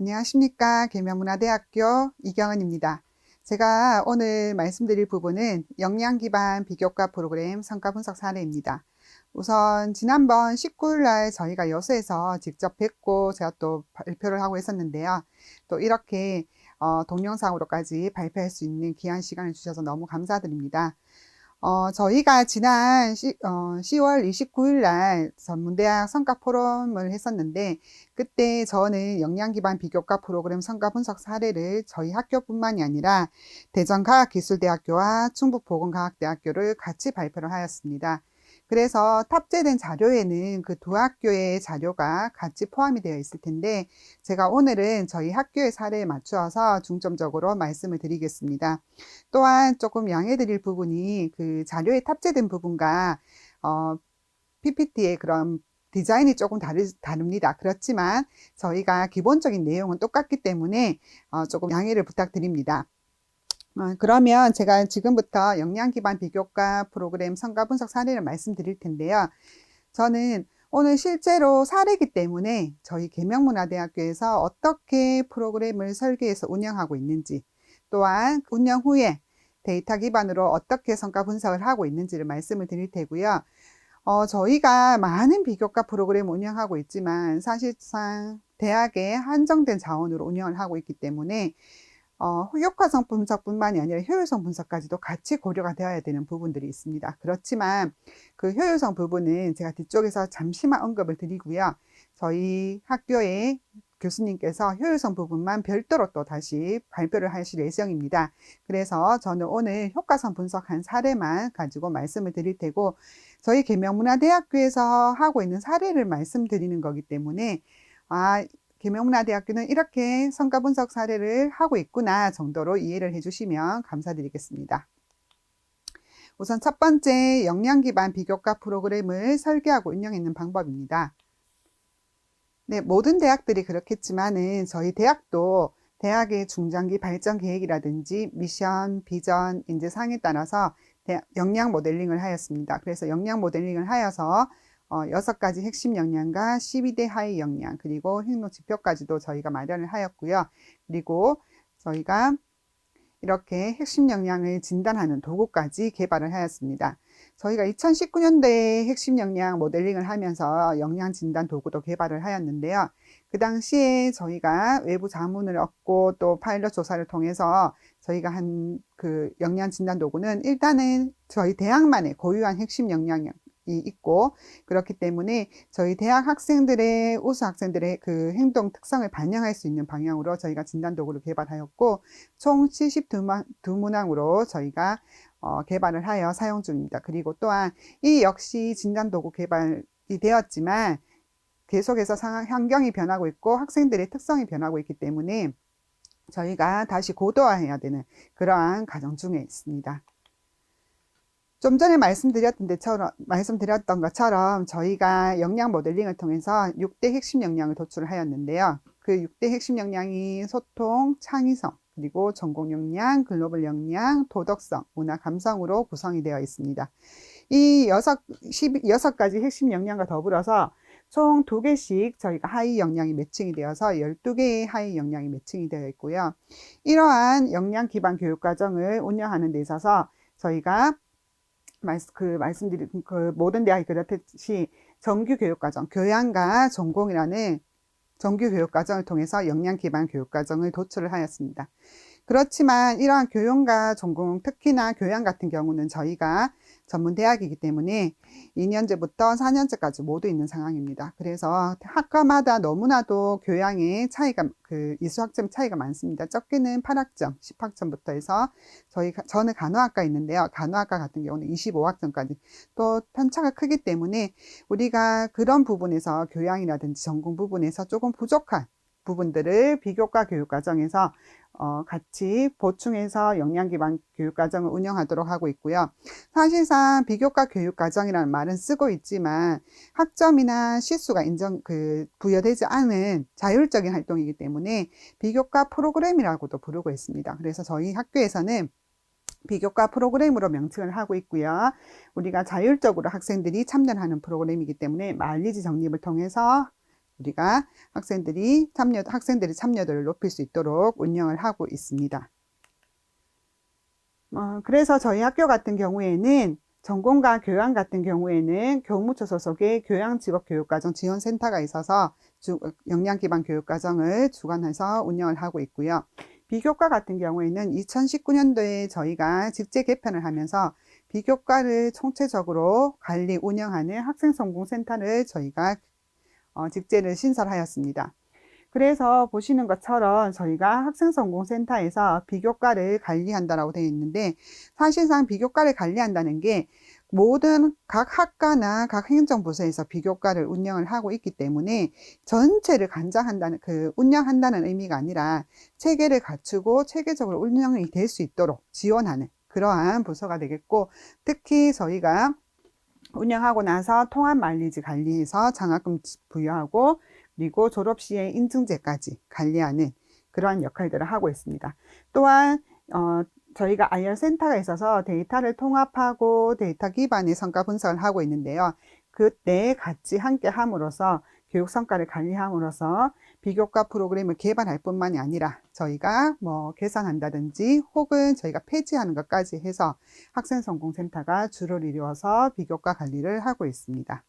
안녕하십니까. 계명문화대학교 이경은입니다. 제가 오늘 말씀드릴 부분은 역량 기반 비교과 프로그램 성과 분석 사례입니다. 우선 지난번 19일 날 저희가 여수에서 직접 뵙고 제가 또 발표를 하고 있었는데요. 또 이렇게 동영상으로까지 발표할 수 있는 귀한 시간을 주셔서 너무 감사드립니다. 저희가 지난 10월 29일 날 전문대학 성과 포럼을 했었는데, 그때 저는 역량 기반 비교과 프로그램 성과 분석 사례를 저희 학교뿐만이 아니라 대전과학기술대학교와 충북보건과학대학교를 같이 발표를 하였습니다. 그래서 탑재된 자료에는 그 두 학교의 자료가 같이 포함이 되어 있을 텐데, 제가 오늘은 저희 학교의 사례에 맞추어서 중점적으로 말씀을 드리겠습니다. 또한 조금 양해 드릴 부분이 그 자료에 탑재된 부분과 PPT의 그런 디자인이 조금 다릅니다. 그렇지만 저희가 기본적인 내용은 똑같기 때문에 조금 양해를 부탁드립니다. 그러면 제가 지금부터 역량 기반 비교과 프로그램 성과 분석 사례를 말씀드릴 텐데요. 저는 오늘 실제로 사례이기 때문에 저희 계명문화대학교에서 어떻게 프로그램을 설계해서 운영하고 있는지, 또한 운영 후에 데이터 기반으로 어떻게 성과 분석을 하고 있는지를 말씀을 드릴 테고요. 저희가 많은 비교과 프로그램을 운영하고 있지만 사실상 대학의 한정된 자원으로 운영을 하고 있기 때문에 효과성 분석뿐만이 아니라 효율성 분석까지도 같이 고려가 되어야 되는 부분들이 있습니다. 그렇지만 그 효율성 부분은 제가 뒤쪽에서 잠시만 언급을 드리고요. 저희 학교의 교수님께서 효율성 부분만 별도로 또 다시 발표를 하실 예정입니다. 그래서 저는 오늘 효과성 분석한 사례만 가지고 말씀을 드릴 테고, 저희 계명문화대학교에서 하고 있는 사례를 말씀드리는 거기 때문에 계명문화대학교는 이렇게 성과 분석 사례를 하고 있구나 정도로 이해를 해주시면 감사드리겠습니다. 우선 첫 번째, 역량 기반 비교과 프로그램을 설계하고 운영하는 방법입니다. 네, 모든 대학들이 그렇겠지만은 저희 대학도 대학의 중장기 발전 계획이라든지 미션, 비전, 인재상에 따라서 역량 모델링을 하였습니다. 그래서 역량 모델링을 하여서 6가지 핵심 역량과 12대 하위 역량, 그리고 행로 지표까지도 저희가 마련을 하였고요. 그리고 저희가 이렇게 핵심 역량을 진단하는 도구까지 개발을 하였습니다. 저희가 2019년도에 핵심 역량 모델링을 하면서 역량 진단 도구도 개발을 하였는데요. 그 당시에 저희가 외부 자문을 얻고 또 파일럿 조사를 통해서 저희가 한 그 역량 진단 도구는 일단은 저희 대학만의 고유한 핵심 역량이 있고, 그렇기 때문에 저희 대학 학생들의 우수 학생들의 그 행동 특성을 반영할 수 있는 방향으로 저희가 진단 도구를 개발하였고, 총 72문항으로 저희가 개발을 하여 사용 중입니다. 그리고 또한 이 역시 진단 도구 개발이 되었지만 계속해서 환경이 변하고 있고 학생들의 특성이 변하고 있기 때문에 저희가 다시 고도화해야 되는 그러한 과정 중에 있습니다. 좀 전에 말씀드렸던 것처럼 저희가 역량 모델링을 통해서 6대 핵심 역량을 도출을 하였는데요. 그 6대 핵심 역량이 소통, 창의성, 그리고 전공 역량, 글로벌 역량, 도덕성, 문화 감성으로 구성이 되어 있습니다. 이 6가지 핵심 역량과 더불어서 총 2개씩 저희가 하위 역량이 매칭이 되어서 12개의 하위 역량이 매칭이 되어 있고요. 이러한 역량 기반 교육 과정을 운영하는 데 있어서 저희가 말씀드린 모든 대학이 그렇듯이 정규 교육과정, 교양과 전공이라는 정규 교육과정을 통해서 역량 기반 교육과정을 도출을 하였습니다. 그렇지만 이러한 교양과 전공, 특히나 교양 같은 경우는 저희가 전문대학이기 때문에 2년제부터 4년제까지 모두 있는 상황입니다. 그래서 학과마다 너무나도 교양의 차이가, 이수학점 차이가 많습니다. 적게는 8학점, 10학점부터 해서 저는 간호학과에 있는데요. 간호학과 같은 경우는 25학점까지 또 편차가 크기 때문에 우리가 그런 부분에서 교양이라든지 전공 부분에서 조금 부족한 부분들을 비교과 교육과정에서 같이 보충해서 역량 기반 교육과정을 운영하도록 하고 있고요. 사실상 비교과 교육과정이라는 말은 쓰고 있지만 학점이나 시수가 부여되지 않은 자율적인 활동이기 때문에 비교과 프로그램이라고도 부르고 있습니다. 그래서 저희 학교에서는 비교과 프로그램으로 명칭을 하고 있고요. 우리가 자율적으로 학생들이 참여하는 프로그램이기 때문에 마일리지 적립을 통해서 우리가 학생들이 참여도를 높일 수 있도록 운영을 하고 있습니다. 그래서 저희 학교 같은 경우에는 전공과 교양 같은 경우에는 교무처 소속의 교양직업교육과정 지원센터가 있어서 역량기반 교육과정을 주관해서 운영을 하고 있고요. 비교과 같은 경우에는 2019년도에 저희가 직제 개편을 하면서 비교과를 총체적으로 관리 운영하는 학생성공센터를 저희가 직제를 신설하였습니다. 그래서 보시는 것처럼 저희가 학생성공센터에서 비교과를 관리한다라고 되어 있는데, 사실상 비교과를 관리한다는 게 모든 각 학과나 각 행정부서에서 비교과를 운영을 하고 있기 때문에 전체를 운영한다는 의미가 아니라 체계를 갖추고 체계적으로 운영이 될 수 있도록 지원하는 그러한 부서가 되겠고, 특히 저희가 운영하고 나서 통합 마일리지 관리해서 장학금 부여하고 그리고 졸업 시에 인증제까지 관리하는 그러한 역할들을 하고 있습니다. 또한 저희가 IR 센터가 있어서 데이터를 통합하고 데이터 기반의 성과 분석을 하고 있는데요. 그때 같이 함께 함으로써 교육 성과를 관리함으로써 비교과 프로그램을 개발할 뿐만이 아니라 저희가 개선한다든지 혹은 저희가 폐지하는 것까지 해서 학생성공센터가 주를 이루어서 비교과 관리를 하고 있습니다.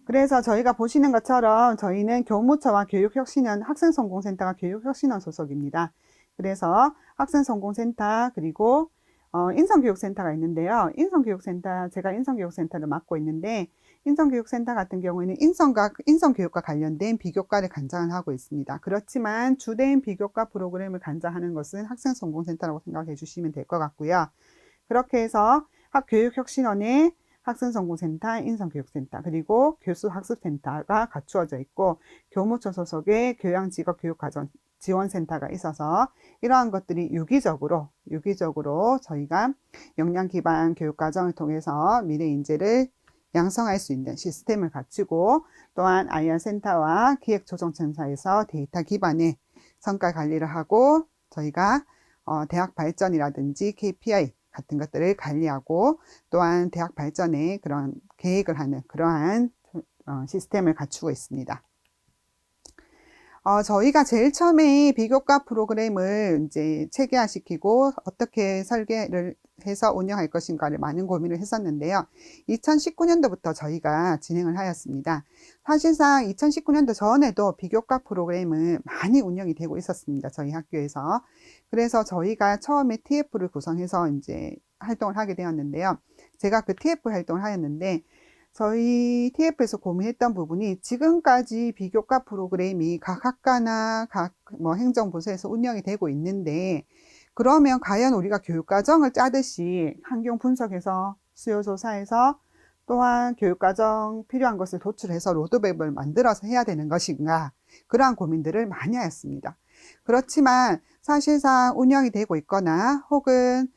그래서 저희가 보시는 것처럼 저희는 교무처와 교육혁신원, 학생성공센터가 교육혁신원 소속입니다. 그래서 학생성공센터 그리고 인성교육센터가 있는데요. 제가 인성교육센터를 맡고 있는데, 인성교육센터 같은 경우에는 인성교육과 관련된 비교과를 관장을 하고 있습니다. 그렇지만 주된 비교과 프로그램을 관장하는 것은 학생성공센터라고 생각해 주시면 될 것 같고요. 그렇게 해서 학교육혁신원의 학생성공센터, 인성교육센터, 그리고 교수학습센터가 갖추어져 있고, 교무처 소속의 교양직업교육과정 지원센터가 있어서 이러한 것들이 유기적으로 저희가 역량기반 교육과정을 통해서 미래 인재를 양성할 수 있는 시스템을 갖추고, 또한 IR센터와 기획조정센터에서 데이터 기반의 성과 관리를 하고 저희가 대학 발전이라든지 KPI 같은 것들을 관리하고, 또한 대학 발전에 그런 계획을 하는 그러한 시스템을 갖추고 있습니다. 저희가 제일 처음에 비교과 프로그램을 이제 체계화시키고 어떻게 설계를 해서 운영할 것인가를 많은 고민을 했었는데요. 2019년도부터 저희가 진행을 하였습니다. 사실상 2019년도 전에도 비교과 프로그램은 많이 운영이 되고 있었습니다. 저희 학교에서. 그래서 저희가 처음에 TF를 구성해서 이제 활동을 하게 되었는데요. 제가 그 TF 활동을 하였는데, 저희 TF에서 고민했던 부분이 지금까지 비교과 프로그램이 각 학과나 각 행정부서에서 운영이 되고 있는데, 그러면 과연 우리가 교육과정을 짜듯이 환경 분석해서 수요조사해서 또한 교육과정 필요한 것을 도출해서 로드맵을 만들어서 해야 되는 것인가, 그러한 고민들을 많이 하였습니다. 그렇지만 사실상 운영이 되고 있거나 혹은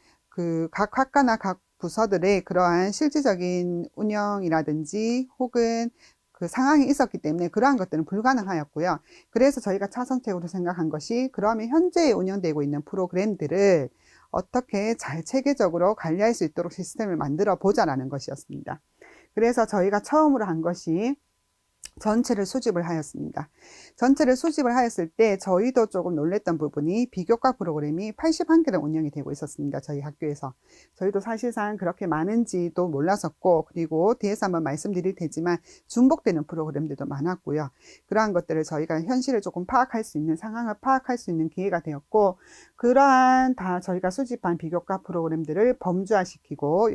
각 학과나 각 부서들의 그러한 실질적인 운영이라든지 혹은 그 상황이 있었기 때문에 그러한 것들은 불가능하였고요. 그래서 저희가 차선책으로 생각한 것이, 그러면 현재 운영되고 있는 프로그램들을 어떻게 잘 체계적으로 관리할 수 있도록 시스템을 만들어 보자라는 것이었습니다. 그래서 저희가 처음으로 한 것이 전체를 수집을 하였습니다. 전체를 수집을 하였을 때 저희도 조금 놀랬던 부분이 비교과 프로그램이 81개를 운영이 되고 있었습니다. 저희 학교에서. 저희도 사실상 그렇게 많은지도 몰랐었고, 그리고 뒤에서 한번 말씀드릴 테지만 중복되는 프로그램들도 많았고요. 그러한 것들을 저희가 현실을 조금 파악할 수 있는, 상황을 파악할 수 있는 기회가 되었고, 그러한 다 저희가 수집한 비교과 프로그램들을 범주화시키고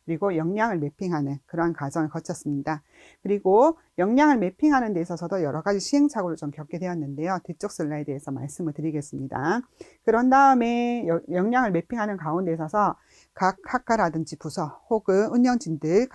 그리고 역량을 매핑하는 그러한 과정을 거쳤습니다. 그리고 역량을 매핑하는 데 있어서도 여러 가지 시행착오를 좀 겪게 되었는데요. 뒤쪽 슬라이드에서 말씀을 드리겠습니다. 그런 다음에 역량을 매핑하는 가운데 있어서 각 학과라든지 부서 혹은 운영진들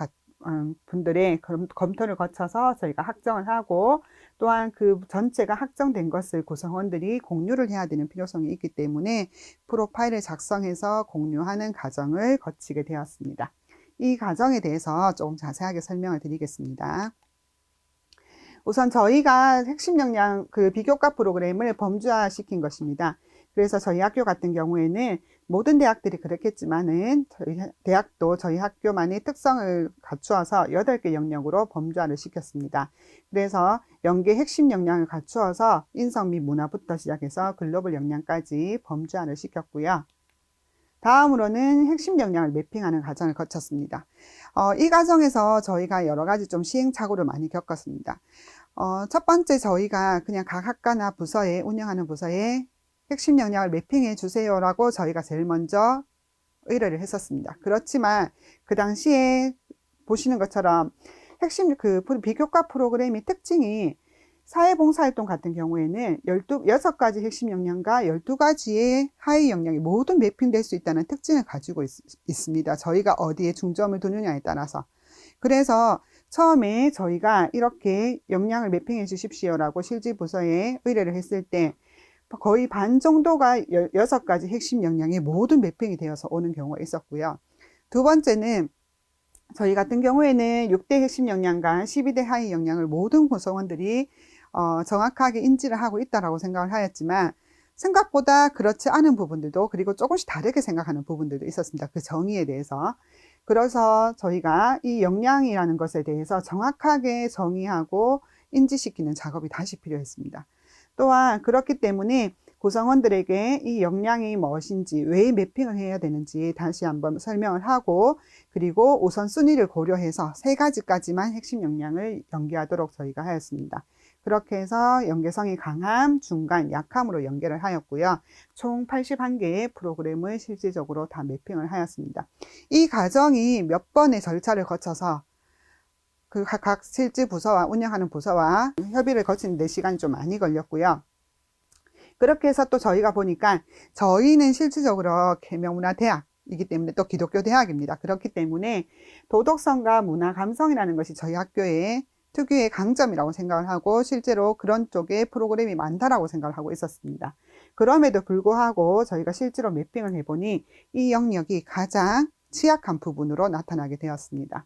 분들의 검토를 거쳐서 저희가 확정을 하고, 또한 그 전체가 확정된 것을 구성원들이 공유를 해야 되는 필요성이 있기 때문에 프로파일을 작성해서 공유하는 과정을 거치게 되었습니다. 이 과정에 대해서 조금 자세하게 설명을 드리겠습니다. 우선 저희가 핵심 역량 비교과 프로그램을 범주화 시킨 것입니다. 그래서 저희 학교 같은 경우에는 모든 대학들이 그렇겠지만은 저희 대학도 저희 학교만의 특성을 갖추어서 8개 영역으로 범주화를 시켰습니다. 그래서 연계 핵심 역량을 갖추어서 인성 및 문화부터 시작해서 글로벌 역량까지 범주화를 시켰고요. 다음으로는 핵심 역량을 매핑하는 과정을 거쳤습니다. 이 과정에서 저희가 여러 가지 좀 시행착오를 많이 겪었습니다. 첫 번째 저희가 그냥 각 학과나 부서에 운영하는 부서에 핵심 역량을 매핑해 주세요라고 저희가 제일 먼저 의뢰를 했었습니다. 그렇지만 그 당시에 보시는 것처럼 핵심 비교과 프로그램의 특징이 사회봉사활동 같은 경우에는 6가지 핵심 역량과 12가지의 하위 역량이 모두 매핑될 수 있다는 특징을 가지고 있습니다. 저희가 어디에 중점을 두느냐에 따라서. 그래서 처음에 저희가 이렇게 역량을 매핑해 주십시오라고 실지부서에 의뢰를 했을 때 거의 반 정도가 6가지 핵심 역량이 모두 매핑이 되어서 오는 경우가 있었고요. 두 번째는 저희 같은 경우에는 6대 핵심 역량과 12대 하위 역량을 모든 구성원들이 정확하게 인지를 하고 있다라고 생각을 하였지만 생각보다 그렇지 않은 부분들도 그리고 조금씩 다르게 생각하는 부분들도 있었습니다. 그 정의에 대해서. 그래서 저희가 이 역량이라는 것에 대해서 정확하게 정의하고 인지시키는 작업이 다시 필요했습니다. 또한 그렇기 때문에 구성원들에게 이 역량이 무엇인지, 왜 매핑을 해야 되는지 다시 한번 설명을 하고, 그리고 우선순위를 고려해서 3가지까지만 핵심 역량을 연계하도록 저희가 하였습니다. 그렇게 해서 연계성이 강함, 중간, 약함으로 연계를 하였고요. 총 81개의 프로그램을 실질적으로 다 매핑을 하였습니다. 이 과정이 몇 번의 절차를 거쳐서 각 실지 부서와 운영하는 부서와 협의를 거치는데 시간이 좀 많이 걸렸고요. 그렇게 해서 또 저희가 보니까 저희는 실질적으로 계명문화대학이기 때문에 또 기독교 대학입니다. 그렇기 때문에 도덕성과 문화 감성이라는 것이 저희 학교의 특유의 강점이라고 생각을 하고 실제로 그런 쪽에 프로그램이 많다라고 생각을 하고 있었습니다. 그럼에도 불구하고 저희가 실제로 매핑을 해보니 이 영역이 가장 취약한 부분으로 나타나게 되었습니다.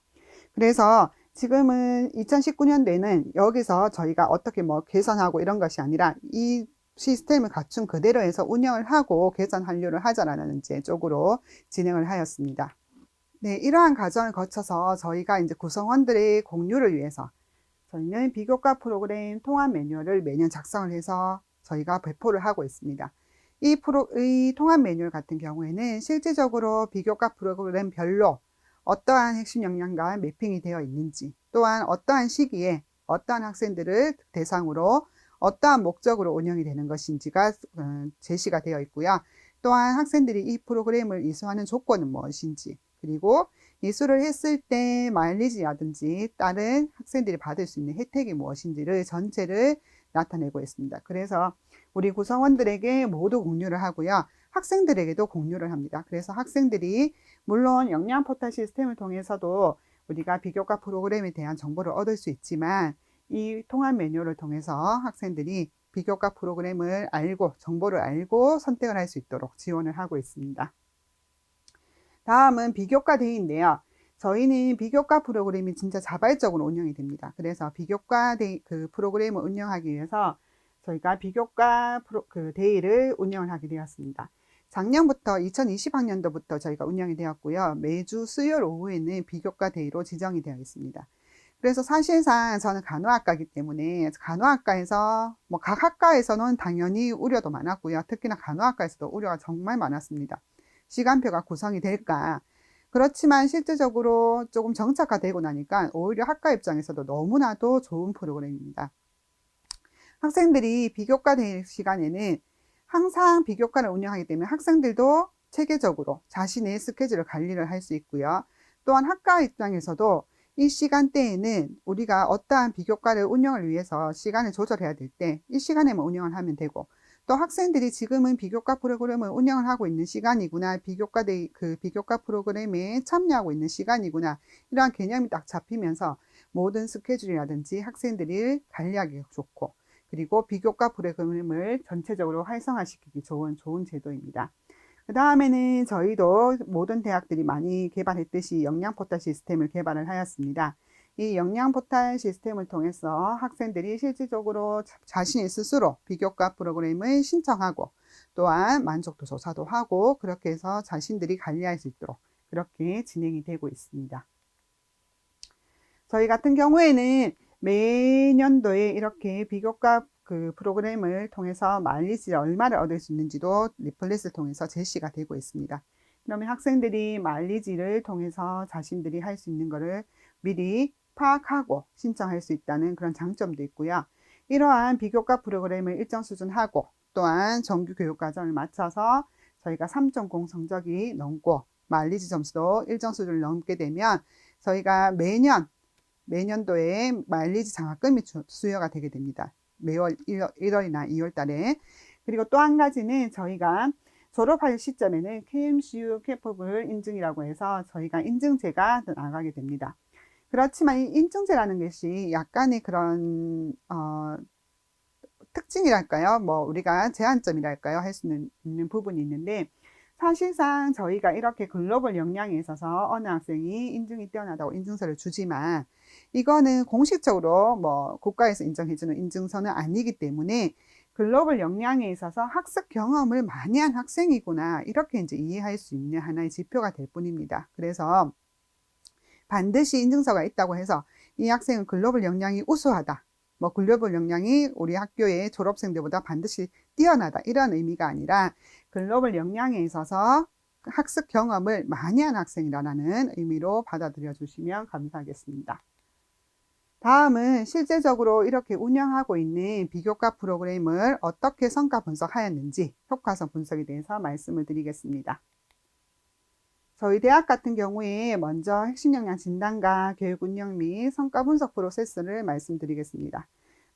그래서 지금은 2019년도에는 여기서 저희가 어떻게 개선하고 이런 것이 아니라 이 시스템을 갖춘 그대로 해서 운영을 하고 개선 완료를 하자라는 쪽으로 진행을 하였습니다. 네, 이러한 과정을 거쳐서 저희가 이제 구성원들의 공유를 위해서 저희는 비교과 프로그램 통합 매뉴얼을 매년 작성을 해서 저희가 배포를 하고 있습니다. 이 통합 매뉴얼 같은 경우에는 실질적으로 비교과 프로그램별로 어떠한 핵심 역량과 매핑이 되어 있는지, 또한 어떠한 시기에 어떠한 학생들을 대상으로 어떠한 목적으로 운영이 되는 것인지가 제시가 되어 있고요. 또한 학생들이 이 프로그램을 이수하는 조건은 무엇인지, 그리고 이수를 했을 때 마일리지라든지 다른 학생들이 받을 수 있는 혜택이 무엇인지를 전체를 나타내고 있습니다. 그래서 우리 구성원들에게 모두 공유를 하고요. 학생들에게도 공유를 합니다. 그래서 학생들이 물론 역량 포탈 시스템을 통해서도 우리가 비교과 프로그램에 대한 정보를 얻을 수 있지만 이 통합 매뉴얼을 통해서 학생들이 비교과 프로그램을 알고 정보를 알고 선택을 할 수 있도록 지원을 하고 있습니다. 다음은 비교과 대회인데요. 저희는 비교과 프로그램이 진짜 자발적으로 운영이 됩니다. 그래서 비교과 프로그램을 운영하기 위해서 저희가 비교과 대회를 운영을 하게 되었습니다. 작년부터 2020학년도부터 저희가 운영이 되었고요. 매주 수요일 오후에는 비교과 대회로 지정이 되어 있습니다. 그래서 사실상 저는 간호학과이기 때문에 간호학과에서 각 학과에서는 당연히 우려도 많았고요. 특히나 간호학과에서도 우려가 정말 많았습니다. 시간표가 구성이 될까? 그렇지만 실질적으로 조금 정착화되고 나니까 오히려 학과 입장에서도 너무나도 좋은 프로그램입니다. 학생들이 비교과 대회 시간에는 항상 비교과를 운영하기 때문에 학생들도 체계적으로 자신의 스케줄을 관리를 할 수 있고요. 또한 학과 입장에서도 이 시간대에는 우리가 어떠한 비교과를 운영을 위해서 시간을 조절해야 될 때 이 시간에만 운영을 하면 되고, 또 학생들이 지금은 비교과 프로그램을 운영을 하고 있는 시간이구나, 비교과 프로그램에 참여하고 있는 시간이구나, 이러한 개념이 딱 잡히면서 모든 스케줄이라든지 학생들이 관리하기 좋고, 그리고 비교과 프로그램을 전체적으로 활성화시키기 좋은 제도입니다. 그 다음에는 저희도 모든 대학들이 많이 개발했듯이 역량포탈 시스템을 개발을 하였습니다. 이 역량포탈 시스템을 통해서 학생들이 실질적으로 자신이 스스로 비교과 프로그램을 신청하고 또한 만족도 조사도 하고 그렇게 해서 자신들이 관리할 수 있도록 그렇게 진행이 되고 있습니다. 저희 같은 경우에는 매년도에 이렇게 비교과 그 프로그램을 통해서 마일리지를 얼마를 얻을 수 있는지도 리플렛을 통해서 제시가 되고 있습니다. 그러면 학생들이 마일리지를 통해서 자신들이 할 수 있는 것을 미리 파악하고 신청할 수 있다는 그런 장점도 있고요. 이러한 비교과 프로그램을 일정 수준 하고 또한 정규 교육 과정을 마쳐서 저희가 3.0 성적이 넘고 마일리지 점수도 일정 수준을 넘게 되면 저희가 매년도에 마일리지 장학금이 수여가 되게 됩니다. 매월 1월이나 2월 달에. 그리고 또 한 가지는 저희가 졸업할 시점에는 KMCU 캐퍼블 인증이라고 해서 저희가 인증제가 나가게 됩니다. 그렇지만 이 인증제라는 것이 약간의 그런 특징이랄까요? 뭐 우리가 제한점이랄까요? 할 수 있는 부분이 있는데 사실상 저희가 이렇게 글로벌 역량에 있어서 어느 학생이 인증이 뛰어나다고 인증서를 주지만 이거는 공식적으로 뭐 국가에서 인정해주는 인증서는 아니기 때문에 글로벌 역량에 있어서 학습 경험을 많이 한 학생이구나 이렇게 이제 이해할 수 있는 하나의 지표가 될 뿐입니다. 그래서 반드시 인증서가 있다고 해서 이 학생은 글로벌 역량이 우수하다. 뭐 글로벌 역량이 우리 학교의 졸업생들보다 반드시 뛰어나다 이런 의미가 아니라 글로벌 역량에 있어서 학습 경험을 많이 한 학생이라는 의미로 받아들여 주시면 감사하겠습니다. 다음은 실제적으로 이렇게 운영하고 있는 비교과 프로그램을 어떻게 성과 분석하였는지 효과성 분석에 대해서 말씀을 드리겠습니다. 저희 대학 같은 경우에 먼저 핵심 역량 진단과 교육 운영 및 성과 분석 프로세스를 말씀드리겠습니다.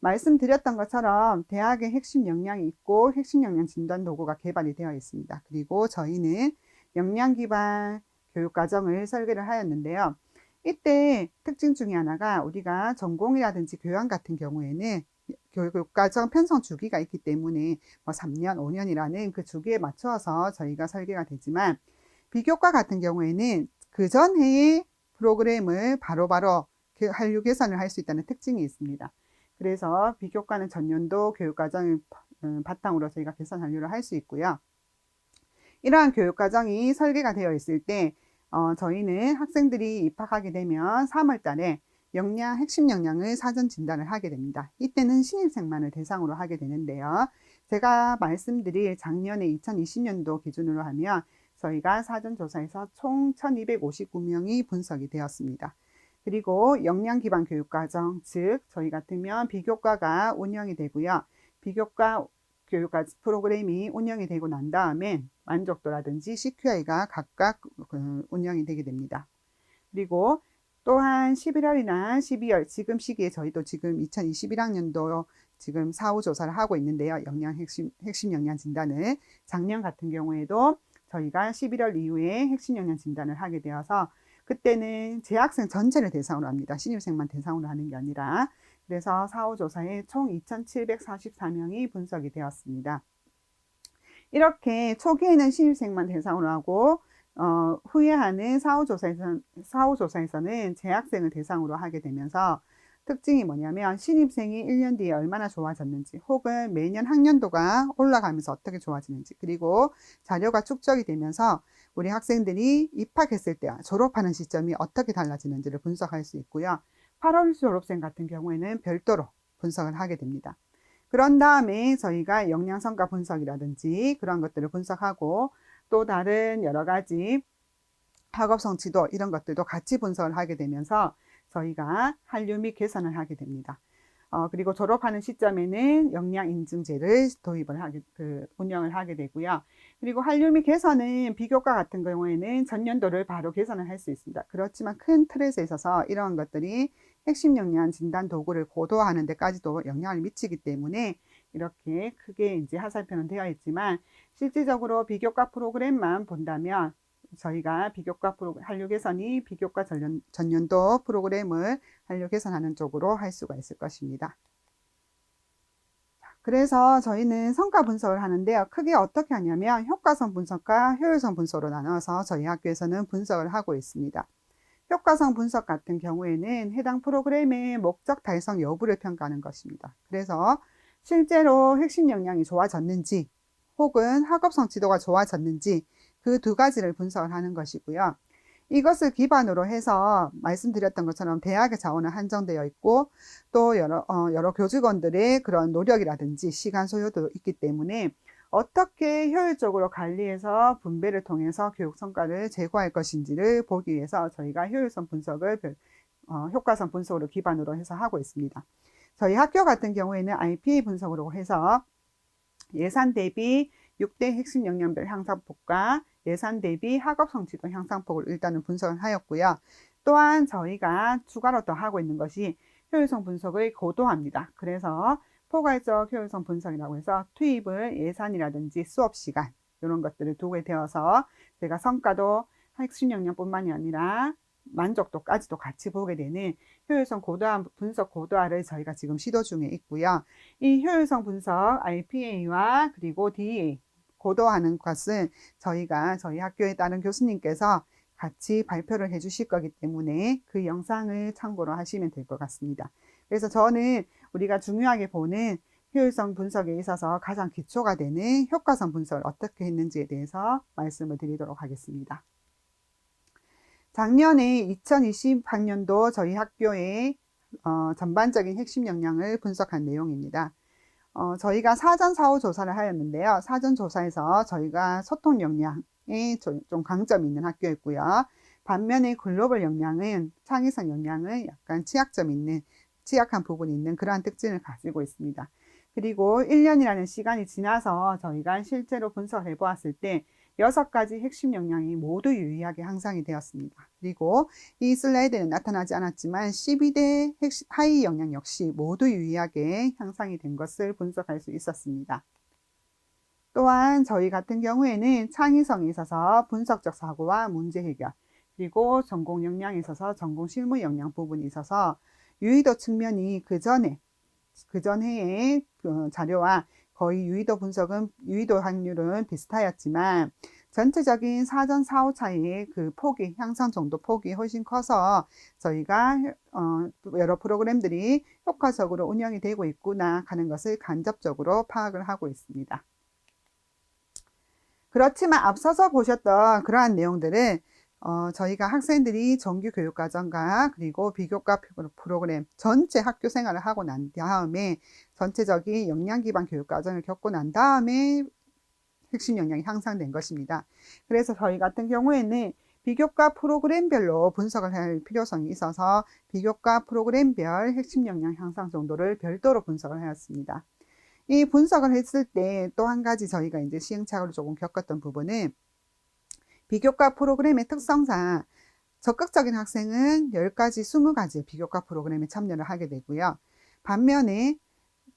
말씀드렸던 것처럼 대학에 핵심 역량이 있고 핵심 역량 진단 도구가 개발이 되어 있습니다. 그리고 저희는 역량 기반 교육 과정을 설계를 하였는데요. 이때 특징 중에 하나가 우리가 전공이라든지 교양 같은 경우에는 교육 과정 편성 주기가 있기 때문에 뭐 3년, 5년이라는 그 주기에 맞춰서 저희가 설계가 되지만 비교과 같은 경우에는 그 전해의 프로그램을 바로바로 한류 개선을 할 수 있다는 특징이 있습니다. 그래서 비교과는 전년도 교육과정을 바탕으로 저희가 개선 한류를 할 수 있고요. 이러한 교육과정이 설계가 되어 있을 때 저희는 학생들이 입학하게 되면 3월 달에 핵심 역량을 사전 진단을 하게 됩니다. 이때는 신입생만을 대상으로 하게 되는데요. 제가 말씀드릴 작년에 2020년도 기준으로 하면 저희가 사전조사에서 총 1259명이 분석이 되었습니다. 그리고 역량 기반 교육과정, 즉 저희 같으면 비교과가 운영이 되고요. 비교과 교육과 프로그램이 운영이 되고 난 다음엔 만족도라든지 CQI가 각각 운영이 되게 됩니다. 그리고 또한 11월이나 12월 지금 시기에 저희도 지금 2021학년도 지금 사후 조사를 하고 있는데요. 핵심 역량 진단을 작년 같은 경우에도 저희가 11월 이후에 핵심 역량 진단을 하게 되어서 그때는 재학생 전체를 대상으로 합니다. 신입생만 대상으로 하는 게 아니라. 그래서 사후 조사에 총 2,744명이 분석이 되었습니다. 이렇게 초기에는 신입생만 대상으로 하고 후에 하는 사후 조사에서는 재학생을 대상으로 하게 되면서 특징이 뭐냐면 신입생이 1년 뒤에 얼마나 좋아졌는지 혹은 매년 학년도가 올라가면서 어떻게 좋아지는지 그리고 자료가 축적이 되면서 우리 학생들이 입학했을 때와 졸업하는 시점이 어떻게 달라지는지를 분석할 수 있고요. 8월 졸업생 같은 경우에는 별도로 분석을 하게 됩니다. 그런 다음에 저희가 역량성과 분석이라든지 그런 것들을 분석하고 또 다른 여러 가지 학업 성취도 이런 것들도 같이 분석을 하게 되면서 저희가 한류 및 개선을 하게 됩니다. 그리고 졸업하는 시점에는 역량 인증제를 운영을 하게 되고요. 그리고 한류 및 개선은 비교과 같은 경우에는 전년도를 바로 개선을 할 수 있습니다. 그렇지만 큰 틀에서 있어서 이러한 것들이 핵심 역량 진단 도구를 고도화하는 데까지도 영향을 미치기 때문에 이렇게 크게 이제 하살표는 되어 있지만 실질적으로 비교과 프로그램만 본다면 저희가 한류 개선이 비교과 전년도 프로그램을 한류 개선하는 쪽으로 할 수가 있을 것입니다. 그래서 저희는 성과 분석을 하는데요. 크게 어떻게 하냐면 효과성 분석과 효율성 분석으로 나눠서 저희 학교에서는 분석을 하고 있습니다. 효과성 분석 같은 경우에는 해당 프로그램의 목적 달성 여부를 평가하는 것입니다. 그래서 실제로 핵심 역량이 좋아졌는지 혹은 학업성 지도가 좋아졌는지 그 두 가지를 분석을 하는 것이고요. 이것을 기반으로 해서 말씀드렸던 것처럼 대학의 자원은 한정되어 있고 또 여러 교직원들의 그런 노력이라든지 시간 소요도 있기 때문에 어떻게 효율적으로 관리해서 분배를 통해서 교육 성과를 제고할 것인지를 보기 위해서 저희가 효율성 분석을 효과성 분석으로 기반으로 해서 하고 있습니다. 저희 학교 같은 경우에는 IPA 분석으로 해서 예산 대비 6대 핵심 역량별 향상폭과 예산 대비 학업성 지도 향상폭을 일단은 분석을 하였고요. 또한 저희가 추가로 더 하고 있는 것이 효율성 분석의 고도화입니다. 그래서 포괄적 효율성 분석이라고 해서 투입을 예산이라든지 수업 시간 이런 것들을 두게 되어서 제가 성과도 핵심 역량뿐만이 아니라 만족도까지도 같이 보게 되는 효율성 고도화 분석 고도화를 저희가 지금 시도 중에 있고요. 이 효율성 분석 RPA와 그리고 DA 고도화하는 것은 저희가 저희 학교에 따른 교수님께서 같이 발표를 해 주실 거기 때문에 그 영상을 참고로 하시면 될 것 같습니다. 그래서 저는 우리가 중요하게 보는 효율성 분석에 있어서 가장 기초가 되는 효과성 분석을 어떻게 했는지에 대해서 말씀을 드리도록 하겠습니다. 작년에 2020학년도 저희 학교의 전반적인 핵심 역량을 분석한 내용입니다. 저희가 사전 사후 조사를 하였는데요. 사전 조사에서 저희가 소통 역량에 좀 강점이 있는 학교였고요. 반면에 글로벌 역량은 창의성 역량은 약간 취약한 부분이 있는 그러한 특징을 가지고 있습니다. 그리고 1년이라는 시간이 지나서 저희가 실제로 분석을 해보았을 때 6가지 핵심 역량이 모두 유의하게 향상이 되었습니다. 그리고 이 슬라이드는 나타나지 않았지만 12대 하위 역량 역시 모두 유의하게 향상이 된 것을 분석할 수 있었습니다. 또한 저희 같은 경우에는 창의성에 있어서 분석적 사고와 문제 해결, 그리고 전공 역량에 있어서 전공 실무 역량 부분이 있어서 유의도 측면이 그 전해의 자료와 거의 유의도 확률은 비슷하였지만 전체적인 사전 사후 차이의 그 폭이 향상 정도 폭이 훨씬 커서 저희가 여러 프로그램들이 효과적으로 운영이 되고 있구나 하는 것을 간접적으로 파악을 하고 있습니다. 그렇지만 앞서서 보셨던 그러한 내용들은 저희가 학생들이 정규 교육과정과 그리고 비교과 프로그램 전체 학교 생활을 하고 난 다음에 전체적인 역량 기반 교육과정을 겪고 난 다음에 핵심 역량이 향상된 것입니다. 그래서 저희 같은 경우에는 비교과 프로그램별로 분석을 할 필요성이 있어서 비교과 프로그램별 핵심 역량 향상 정도를 별도로 분석을 하였습니다. 이 분석을 했을 때 또 한 가지 저희가 이제 시행착오를 조금 겪었던 부분은 비교과 프로그램의 특성상 적극적인 학생은 10가지, 20가지 비교과 프로그램에 참여를 하게 되고요. 반면에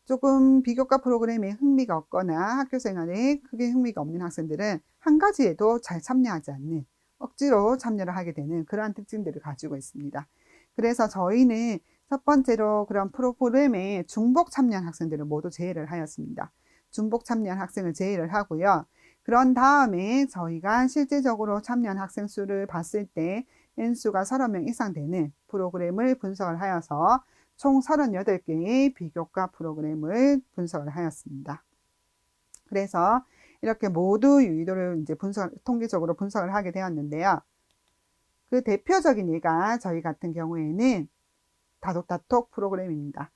조금 비교과 프로그램에 흥미가 없거나 학교 생활에 크게 흥미가 없는 학생들은 한 가지에도 잘 참여하지 않는, 억지로 참여를 하게 되는 그러한 특징들을 가지고 있습니다. 그래서 저희는 첫 번째로 그런 프로그램에 중복 참여한 학생들을 모두 제외를 하였습니다. 중복 참여한 학생을 제외를 하고요. 그런 다음에 저희가 실제적으로 참여한 학생 수를 봤을 때 N수가 30명 이상 되는 프로그램을 분석을 하여서 총 38개의 비교과 프로그램을 분석을 하였습니다. 그래서 이렇게 모두 유의도를 이제 통계적으로 분석을 하게 되었는데요. 그 대표적인 예가 저희 같은 경우에는 다독다톡 프로그램입니다.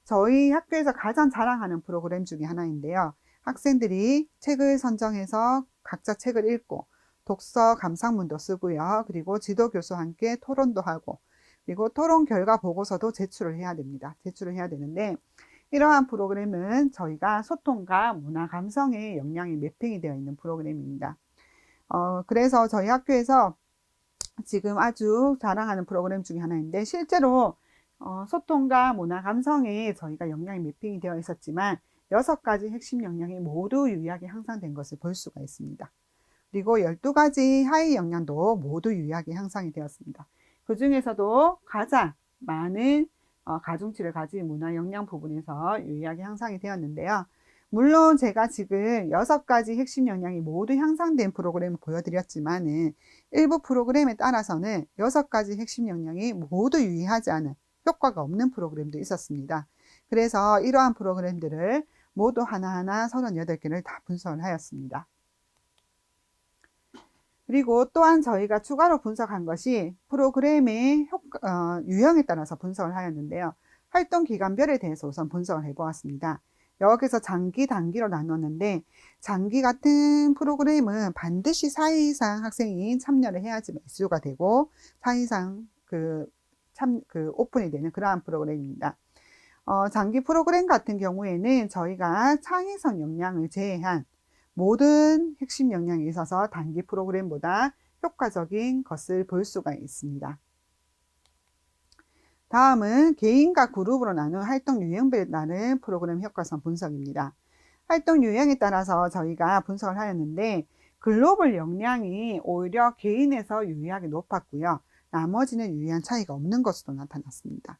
저희 학교에서 가장 자랑하는 프로그램 중에 하나인데요. 학생들이 책을 선정해서 각자 책을 읽고 독서 감상문도 쓰고요. 그리고 지도 교수와 함께 토론도 하고 그리고 토론 결과 보고서도 제출을 해야 됩니다. 제출을 해야 되는데 이러한 프로그램은 저희가 소통과 문화 감성의 역량이 매핑이 되어 있는 프로그램입니다. 그래서 저희 학교에서 지금 아주 자랑하는 프로그램 중에 하나인데 실제로 소통과 문화 감성에 저희가 역량이 매핑이 되어 있었지만 6가지 핵심 역량이 모두 유의하게 향상된 것을 볼 수가 있습니다. 그리고 12가지 하위 역량도 모두 유의하게 향상이 되었습니다. 그 중에서도 가장 많은 가중치를 가진 문화 역량 부분에서 유의하게 향상이 되었는데요. 물론 제가 지금 6가지 핵심 역량이 모두 향상된 프로그램을 보여드렸지만은 일부 프로그램에 따라서는 6가지 핵심 역량이 모두 유의하지 않은 효과가 없는 프로그램도 있었습니다. 그래서 이러한 프로그램들을 모두 하나하나 38개를 다 분석을 하였습니다. 그리고 또한 저희가 추가로 분석한 것이 프로그램의 유형에 따라서 분석을 하였는데요. 활동 기간별에 대해서 우선 분석을 해보았습니다. 여기서 장기, 단기로 나눴는데 장기 같은 프로그램은 반드시 4일 이상 학생이 참여를 해야지 매수가 되고 4일 이상 오픈이 되는 그러한 프로그램입니다. 장기 프로그램 같은 경우에는 저희가 창의성 역량을 제외한 모든 핵심 역량에 있어서 단기 프로그램보다 효과적인 것을 볼 수가 있습니다. 다음은 개인과 그룹으로 나눈 활동 유형별에 따른 프로그램 효과성 분석입니다. 활동 유형에 따라서 저희가 분석을 하였는데 글로벌 역량이 오히려 개인에서 유의하게 높았고요. 나머지는 유의한 차이가 없는 것으로 나타났습니다.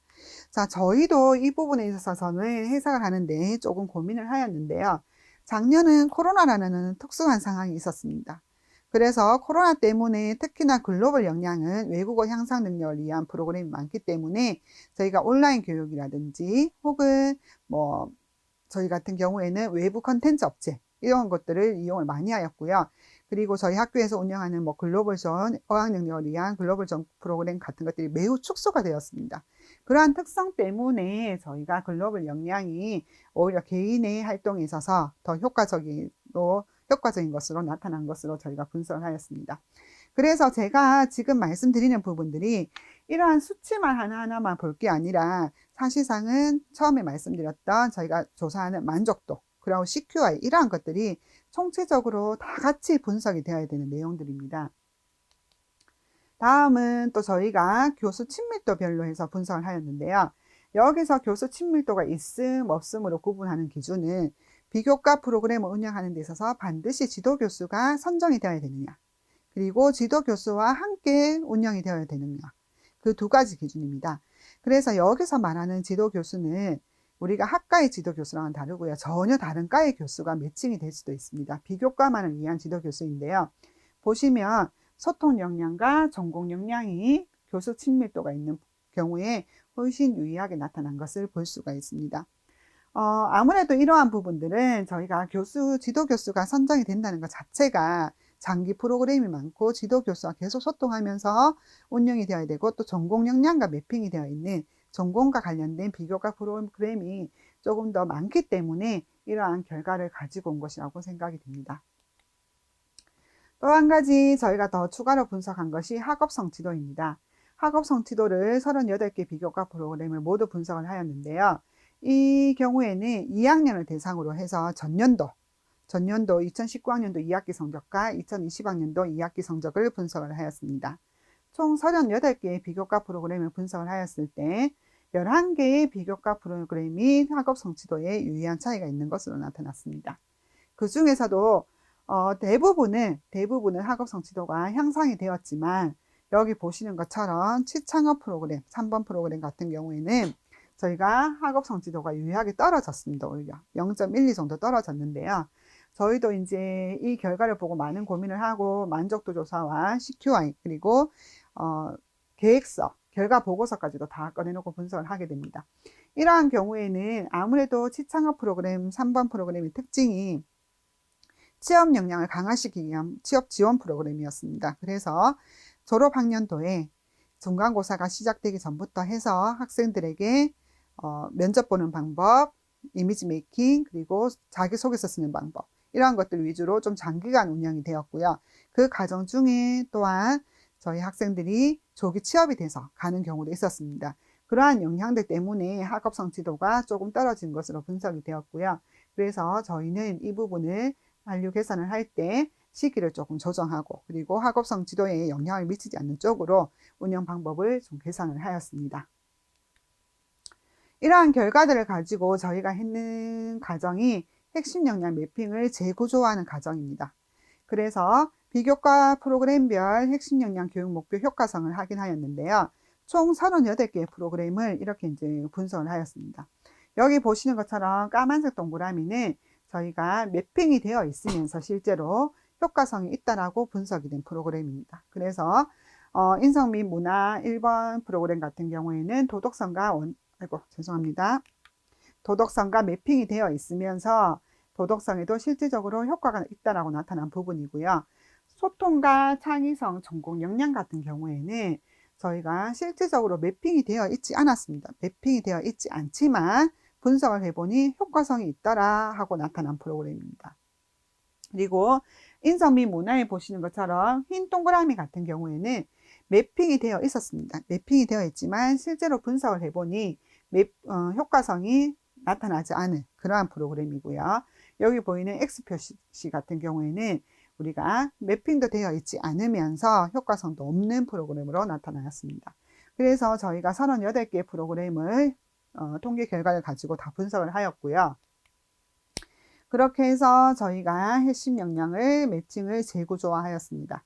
자, 저희도 이 부분에 있어서는 해석을 하는데 조금 고민을 하였는데요. 작년은 코로나라는 특수한 상황이 있었습니다. 그래서 코로나 때문에 특히나 글로벌 역량은 외국어 향상 능력을 위한 프로그램이 많기 때문에 저희가 온라인 교육이라든지 혹은 저희 같은 경우에는 외부 컨텐츠 업체 이런 것들을 이용을 많이 하였고요. 그리고 저희 학교에서 운영하는 글로벌전 어학 능력을 위한 글로벌전 프로그램 같은 것들이 매우 축소가 되었습니다. 그러한 특성 때문에 저희가 글로벌 역량이 오히려 개인의 활동에 있어서 더 효과적인 것으로 나타난 것으로 저희가 분석을 하였습니다. 그래서 제가 지금 말씀드리는 부분들이 이러한 수치만 하나하나만 볼 게 아니라 사실상은 처음에 말씀드렸던 저희가 조사하는 만족도, 그리고 CQI 이러한 것들이 총체적으로 다 같이 분석이 되어야 되는 내용들입니다. 다음은 또 저희가 교수 친밀도별로 해서 분석을 하였는데요. 여기서 교수 친밀도가 있음, 없음으로 구분하는 기준은 비교과 프로그램을 운영하는 데 있어서 반드시 지도교수가 선정이 되어야 되느냐, 그리고 지도교수와 함께 운영이 되어야 되느냐, 그 두 가지 기준입니다. 그래서 여기서 말하는 지도교수는 우리가 학과의 지도교수랑은 다르고요. 전혀 다른 과의 교수가 매칭이 될 수도 있습니다. 비교과만을 위한 지도교수인데요. 보시면 소통 역량과 전공 역량이 교수 친밀도가 있는 경우에 훨씬 유의하게 나타난 것을 볼 수가 있습니다. 아무래도 이러한 부분들은 저희가 지도교수가 선정이 된다는 것 자체가 장기 프로그램이 많고 지도교수와 계속 소통하면서 운영이 되어야 되고 또 전공 역량과 매핑이 되어 있는 전공과 관련된 비교과 프로그램이 조금 더 많기 때문에 이러한 결과를 가지고 온 것이라고 생각이 됩니다. 또 한 가지 저희가 더 추가로 분석한 것이 학업성 지도입니다. 학업성 지도를 38개 비교과 프로그램을 모두 분석을 하였는데요. 이 경우에는 2학년을 대상으로 해서 전년도 2019학년도 2학기 성적과 2020학년도 2학기 성적을 분석을 하였습니다. 총 38개의 비교과 프로그램을 분석을 하였을 때 11개의 비교과 프로그램이 학업 성취도에 유의한 차이가 있는 것으로 나타났습니다. 그 중에서도 대부분은 학업 성취도가 향상이 되었지만 여기 보시는 것처럼 취창업 프로그램, 3번 프로그램 같은 경우에는 저희가 학업 성취도가 유의하게 떨어졌습니다. 오히려 0.12 정도 떨어졌는데요. 저희도 이제 이 결과를 보고 많은 고민을 하고 만족도 조사와 CQI 그리고 계획서, 결과 보고서까지도 다 꺼내놓고 분석을 하게 됩니다. 이러한 경우에는 아무래도 취창업 프로그램 3번 프로그램의 특징이 취업 역량을 강화시키기 위한 취업 지원 프로그램이었습니다. 그래서 졸업 학년도에 중간고사가 시작되기 전부터 해서 학생들에게 면접 보는 방법, 이미지 메이킹, 그리고 자기소개서 쓰는 방법 이러한 것들 위주로 좀 장기간 운영이 되었고요. 그 과정 중에 또한 저희 학생들이 조기 취업이 돼서 가는 경우도 있었습니다. 그러한 영향들 때문에 학업 성취도가 조금 떨어진 것으로 분석이 되었고요. 그래서 저희는 이 부분을 한류 계산을 할 때 시기를 조금 조정하고 그리고 학업 성취도에 영향을 미치지 않는 쪽으로 운영 방법을 좀 계산을 하였습니다. 이러한 결과들을 가지고 저희가 했는 과정이 핵심 역량 매핑을 재구조화하는 과정입니다. 그래서 비교과 프로그램별 핵심 역량 교육 목표 효과성을 확인하였는데요. 총 38개의 프로그램을 이렇게 이제 분석을 하였습니다. 여기 보시는 것처럼 까만색 동그라미는 저희가 매핑이 되어 있으면서 실제로 효과성이 있다라고 분석이 된 프로그램입니다. 그래서 인성 및 문화 1번 프로그램 같은 경우에는 도덕성과 도덕성과 매핑이 되어 있으면서 도덕성에도 실질적으로 효과가 있다라고 나타난 부분이고요. 소통과 창의성, 전공, 역량 같은 경우에는 저희가 실질적으로 매핑이 되어 있지 않았습니다. 매핑이 되어 있지 않지만 분석을 해보니 효과성이 있더라 하고 나타난 프로그램입니다. 그리고 인성 및 문화에 보시는 것처럼 흰 동그라미 같은 경우에는 매핑이 되어 있었습니다. 매핑이 되어 있지만 실제로 분석을 해보니 효과성이 나타나지 않은 그러한 프로그램이고요. 여기 보이는 X 표시 같은 경우에는 우리가 매핑도 되어 있지 않으면서 효과성도 없는 프로그램으로 나타났습니다. 그래서 저희가 38개의 프로그램을 통계 결과를 가지고 다 분석을 하였고요. 그렇게 해서 저희가 핵심 역량을 매칭을 재구조화하였습니다.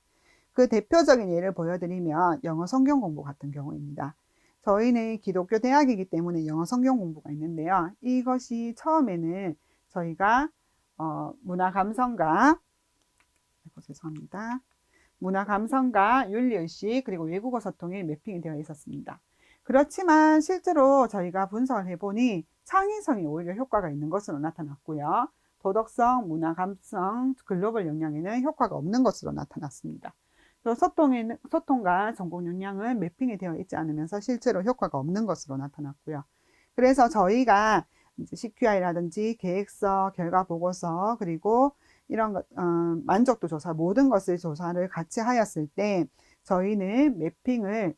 그 대표적인 예를 보여드리면 영어 성경 공부 같은 경우입니다. 저희는 기독교 대학이기 때문에 영어 성경 공부가 있는데요. 이것이 처음에는 저희가 문화 감성과 죄송합니다. 문화 감성과 윤리의식 그리고 외국어 소통이 매핑이 되어 있었습니다. 그렇지만 실제로 저희가 분석을 해보니 창의성이 오히려 효과가 있는 것으로 나타났고요. 도덕성, 문화 감성, 글로벌 역량에는 효과가 없는 것으로 나타났습니다. 또 소통과 전공 역량은 매핑이 되어 있지 않으면서 실제로 효과가 없는 것으로 나타났고요. 그래서 저희가 이제 CQI라든지 계획서, 결과 보고서, 그리고 이런 것, 만족도 조사, 모든 것을 조사를 같이 하였을 때 저희는 매핑을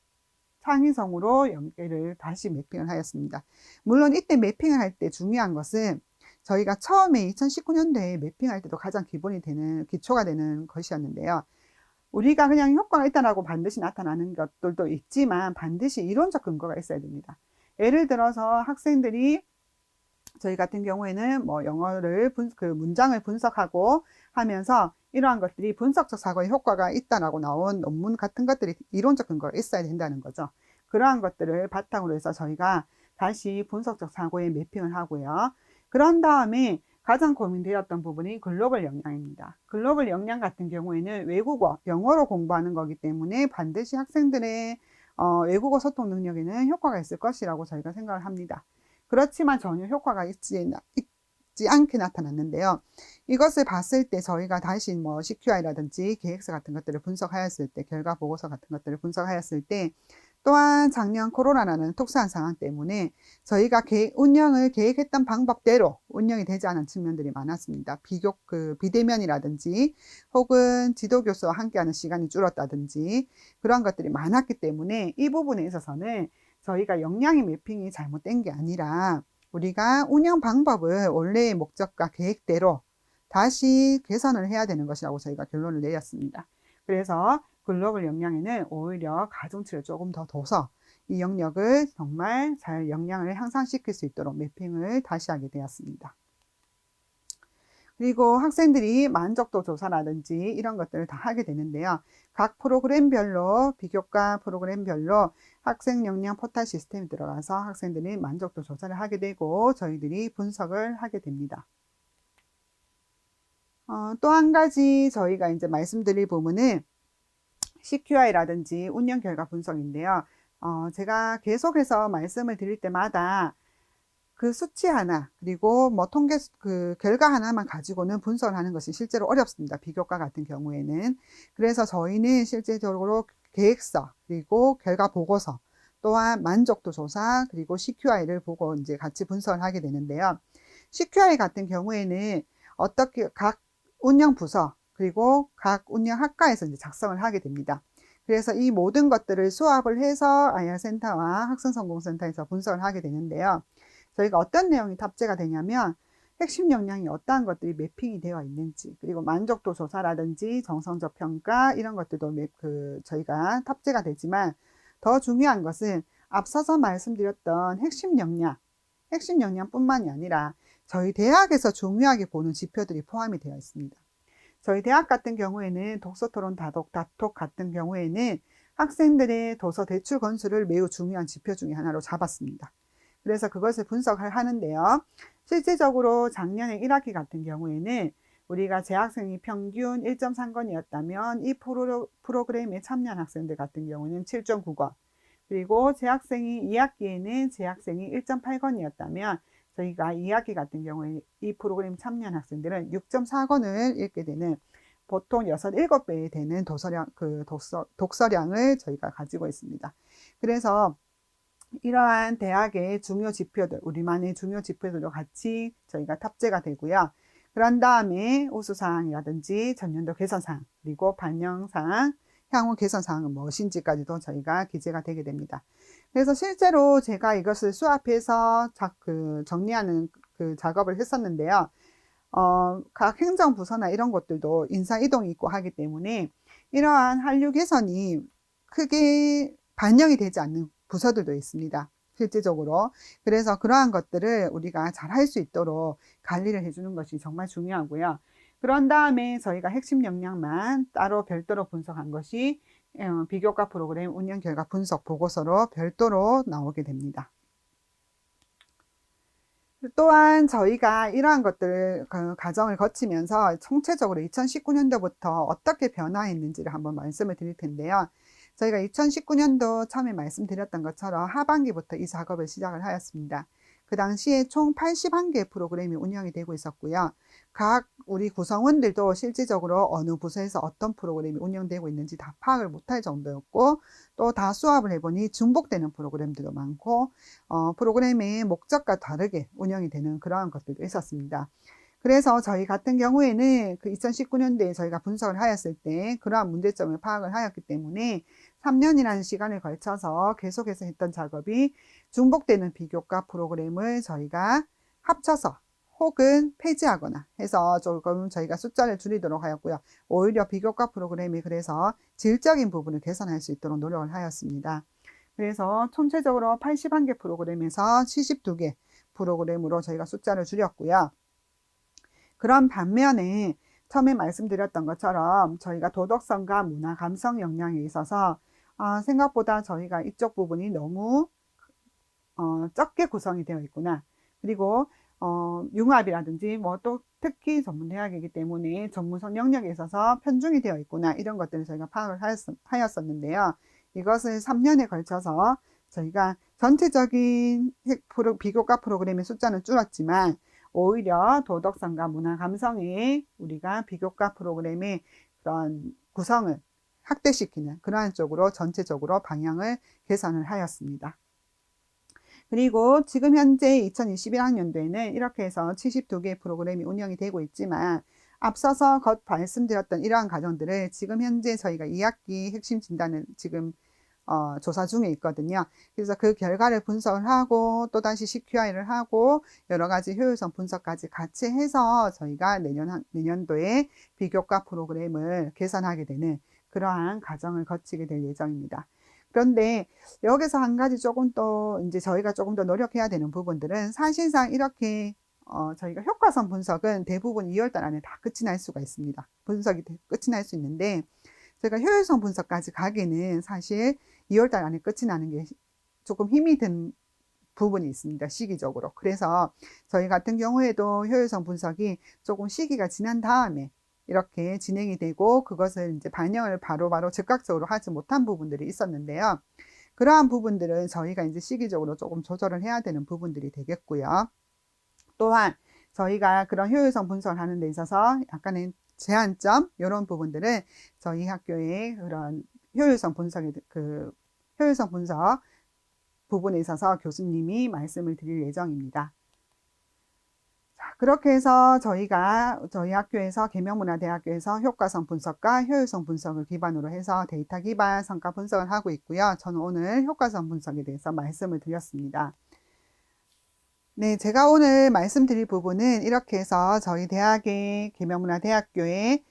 창의성으로 연계를 다시 매핑을 하였습니다. 물론 이때 매핑을 할 때 중요한 것은 저희가 처음에 2019년도에 매핑할 때도 가장 기본이 되는, 기초가 되는 것이었는데요. 우리가 그냥 효과가 있다라고 반드시 나타나는 것들도 있지만 반드시 이론적 근거가 있어야 됩니다. 예를 들어서 학생들이 저희 같은 경우에는 뭐 영어를 그 문장을 분석하고 하면서 이러한 것들이 분석적 사고에 효과가 있다라고 나온 논문 같은 것들이 이론적 근거가 있어야 된다는 거죠. 그러한 것들을 바탕으로 해서 저희가 다시 분석적 사고에 매핑을 하고요. 그런 다음에 가장 고민되었던 부분이 글로벌 역량입니다. 글로벌 역량 같은 경우에는 외국어, 영어로 공부하는 거기 때문에 반드시 학생들의 외국어 소통 능력에는 효과가 있을 것이라고 저희가 생각을 합니다. 그렇지만 전혀 효과가 있지 않게 나타났는데요. 이것을 봤을 때 저희가 다시 뭐 CQI라든지 계획서 같은 것들을 분석하였을 때, 결과 보고서 같은 것들을 분석하였을 때, 또한 작년 코로나라는 특수한 상황 때문에 저희가 운영을 계획했던 방법대로 운영이 되지 않은 측면들이 많았습니다. 비대면이라든지 혹은 지도교수와 함께하는 시간이 줄었다든지 그런 것들이 많았기 때문에 이 부분에 있어서는 저희가 역량의 매핑이 잘못된 게 아니라 우리가 운영 방법을 원래의 목적과 계획대로 다시 개선을 해야 되는 것이라고 저희가 결론을 내렸습니다. 그래서 글로벌 역량에는 오히려 가중치를 조금 더 둬서 이 영역을 정말 잘 역량을 향상시킬 수 있도록 매핑을 다시 하게 되었습니다. 그리고 학생들이 만족도 조사라든지 이런 것들을 다 하게 되는데요. 각 프로그램별로 비교과 프로그램별로 학생 역량 포탈 시스템이 들어가서 학생들이 만족도 조사를 하게 되고 저희들이 분석을 하게 됩니다. 또 한 가지 저희가 이제 말씀드릴 부분은 CQI라든지 운영 결과 분석인데요. 제가 계속해서 말씀을 드릴 때마다 그 수치 하나, 그리고 뭐 통계 그 결과 하나만 가지고는 분석을 하는 것이 실제로 어렵습니다. 비교과 같은 경우에는. 그래서 저희는 실제적으로 계획서, 그리고 결과 보고서, 또한 만족도 조사, 그리고 CQI를 보고 이제 같이 분석을 하게 되는데요. CQI 같은 경우에는 어떻게 각 운영 부서, 그리고 각 운영학과에서 이제 작성을 하게 됩니다. 그래서 이 모든 것들을 수합을 해서 IR센터와 학생성공센터에서 분석을 하게 되는데요. 저희가 어떤 내용이 탑재가 되냐면 핵심 역량이 어떠한 것들이 매핑이 되어 있는지, 그리고 만족도 조사라든지 정성적 평가 이런 것들도 저희가 탑재가 되지만 더 중요한 것은 앞서서 말씀드렸던 핵심 역량뿐만이 아니라 저희 대학에서 중요하게 보는 지표들이 포함이 되어 있습니다. 저희 대학 같은 경우에는 독서토론 다독 같은 경우에는 학생들의 도서 대출 건수를 매우 중요한 지표 중에 하나로 잡았습니다. 그래서 그것을 분석을 하는데요. 실질적으로 작년에 1학기 같은 경우에는 우리가 재학생이 평균 1.3건이었다면 이 프로그램에 참여한 학생들 같은 경우는 7.9건, 그리고 재학생이 2학기에는 재학생이 1.8건이었다면 저희가 2학기 같은 경우에 이 프로그램 참여한 학생들은 6.4권을 읽게 되는 보통 6, 7배 되는 독서량을 저희가 가지고 있습니다. 그래서 이러한 대학의 중요 지표들, 우리만의 중요 지표들도 같이 저희가 탑재가 되고요. 그런 다음에 우수사항이라든지 전년도 개선사항, 그리고 반영사항, 향후 개선사항은 무엇인지까지도 저희가 기재가 되게 됩니다. 그래서 실제로 제가 이것을 수합해서 정리하는 그 작업을 했었는데요. 각 행정부서나 이런 것들도 인사이동이 있고 하기 때문에 이러한 한류 개선이 크게 반영이 되지 않는 부서들도 있습니다. 실질적으로. 그래서 그러한 것들을 우리가 잘 할 수 있도록 관리를 해주는 것이 정말 중요하고요. 그런 다음에 저희가 핵심 역량만 따로 별도로 분석한 것이 비교과 프로그램 운영 결과 분석 보고서로 별도로 나오게 됩니다. 또한 저희가 이러한 것들 과정을 거치면서 총체적으로 2019년도부터 어떻게 변화했는지를 한번 말씀을 드릴 텐데요. 저희가 2019년도 처음에 말씀드렸던 것처럼 하반기부터 이 작업을 시작을 하였습니다. 그 당시에 총 81개의 프로그램이 운영이 되고 있었고요. 각 우리 구성원들도 실질적으로 어느 부서에서 어떤 프로그램이 운영되고 있는지 다 파악을 못할 정도였고, 또 다 수합을 해보니 중복되는 프로그램들도 많고, 프로그램의 목적과 다르게 운영이 되는 그러한 것들도 있었습니다. 그래서 저희 같은 경우에는 그 2019년도에 저희가 분석을 하였을 때 그러한 문제점을 파악을 하였기 때문에 3년이라는 시간을 걸쳐서 계속해서 했던 작업이 중복되는 비교과 프로그램을 저희가 합쳐서 혹은 폐지하거나 해서 조금 저희가 숫자를 줄이도록 하였고요. 오히려 비교과 프로그램이 그래서 질적인 부분을 개선할 수 있도록 노력을 하였습니다. 그래서 총체적으로 81개 프로그램에서 72개 프로그램으로 저희가 숫자를 줄였고요. 그런 반면에 처음에 말씀드렸던 것처럼 저희가 도덕성과 문화 감성 역량에 있어서 생각보다 저희가 이쪽 부분이 너무 적게 구성이 되어 있구나. 그리고 융합이라든지 뭐 또 특히 전문대학이기 때문에 전문성 영역에 있어서 편중이 되어 있구나. 이런 것들을 저희가 파악을 하였었는데요. 이것을 3년에 걸쳐서 저희가 전체적인 비교과 프로그램의 숫자는 줄었지만 오히려 도덕성과 문화 감성에 우리가 비교과 프로그램의 그런 구성을 확대시키는 그러한 쪽으로 전체적으로 방향을 개선을 하였습니다. 그리고 지금 현재 2021학년도에는 이렇게 해서 72개의 프로그램이 운영이 되고 있지만 앞서서 말씀드렸던 이러한 과정들을 지금 현재 저희가 2학기 핵심 진단을 지금 조사 중에 있거든요. 그래서 그 결과를 분석을 하고 또다시 CQI를 하고 여러 가지 효율성 분석까지 같이 해서 저희가 내년도에 비교과 프로그램을 개선하게 되는 그러한 과정을 거치게 될 예정입니다. 그런데 여기서 한 가지 조금 더 이제 저희가 조금 더 노력해야 되는 부분들은 사실상 이렇게 저희가 효과성 분석은 대부분 2월달 안에 다 끝이 날 수가 있습니다. 분석이 끝이 날 수 있는데 저희가 효율성 분석까지 가기는 사실 2월달 안에 끝이 나는 게 조금 힘이 든 부분이 있습니다. 시기적으로. 그래서 저희 같은 경우에도 효율성 분석이 조금 시기가 지난 다음에 이렇게 진행이 되고 그것을 이제 반영을 바로바로 즉각적으로 하지 못한 부분들이 있었는데요. 그러한 부분들은 저희가 이제 시기적으로 조금 조절을 해야 되는 부분들이 되겠고요. 또한 저희가 그런 효율성 분석을 하는 데 있어서 약간의 제한점 이런 부분들은 저희 학교의 그런 효율성 분석 부분에 있어서 교수님이 말씀을 드릴 예정입니다. 자, 그렇게 해서 저희가 저희 학교에서 계명문화대학교에서 효과성 분석과 효율성 분석을 기반으로 해서 데이터 기반 성과 분석을 하고 있고요. 저는 오늘 효과성 분석에 대해서 말씀을 드렸습니다. 네, 제가 오늘 말씀드릴 부분은 이렇게 해서 저희 대학의 계명문화대학교의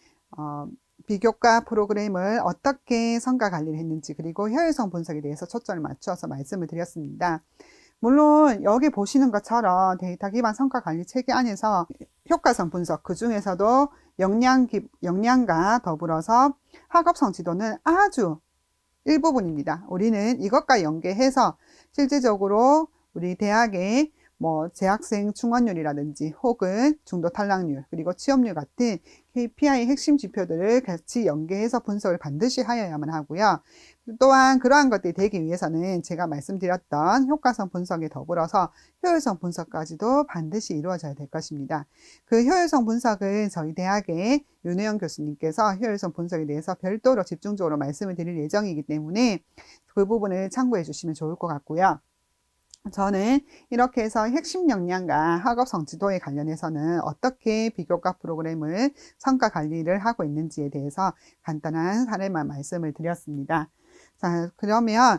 비교과 프로그램을 어떻게 성과 관리를 했는지 그리고 효율성 분석에 대해서 초점을 맞추어서 말씀을 드렸습니다. 물론 여기 보시는 것처럼 데이터 기반 성과 관리 체계 안에서 효과성 분석 그 중에서도 역량과 더불어서 학업성 지도는 아주 일부분입니다. 우리는 이것과 연계해서 실질적으로 우리 대학의 뭐 재학생 충원율이라든지 혹은 중도 탈락률 그리고 취업률 같은 KPI 핵심 지표들을 같이 연계해서 분석을 반드시 하여야만 하고요. 또한 그러한 것들이 되기 위해서는 제가 말씀드렸던 효과성 분석에 더불어서 효율성 분석까지도 반드시 이루어져야 될 것입니다. 그 효율성 분석은 저희 대학의 윤우영 교수님께서 효율성 분석에 대해서 별도로 집중적으로 말씀을 드릴 예정이기 때문에 그 부분을 참고해 주시면 좋을 것 같고요. 저는 이렇게 해서 핵심 역량과 학업 성취도에 관련해서는 어떻게 비교과 프로그램을 성과 관리를 하고 있는지에 대해서 간단한 사례만 말씀을 드렸습니다. 자, 그러면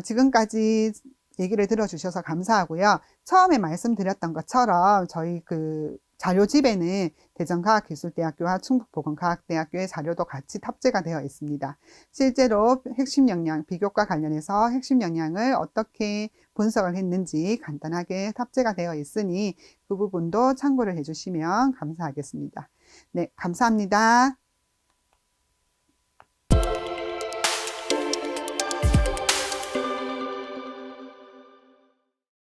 지금까지 얘기를 들어주셔서 감사하고요. 처음에 말씀드렸던 것처럼 저희 그 자료집에는 대전과학기술대학교와 충북보건과학대학교의 자료도 같이 탑재가 되어 있습니다. 실제로 핵심 역량, 비교과 관련해서 핵심 역량을 어떻게 분석을 했는지 간단하게 탑재가 되어 있으니 그 부분도 참고를 해주시면 감사하겠습니다. 네, 감사합니다.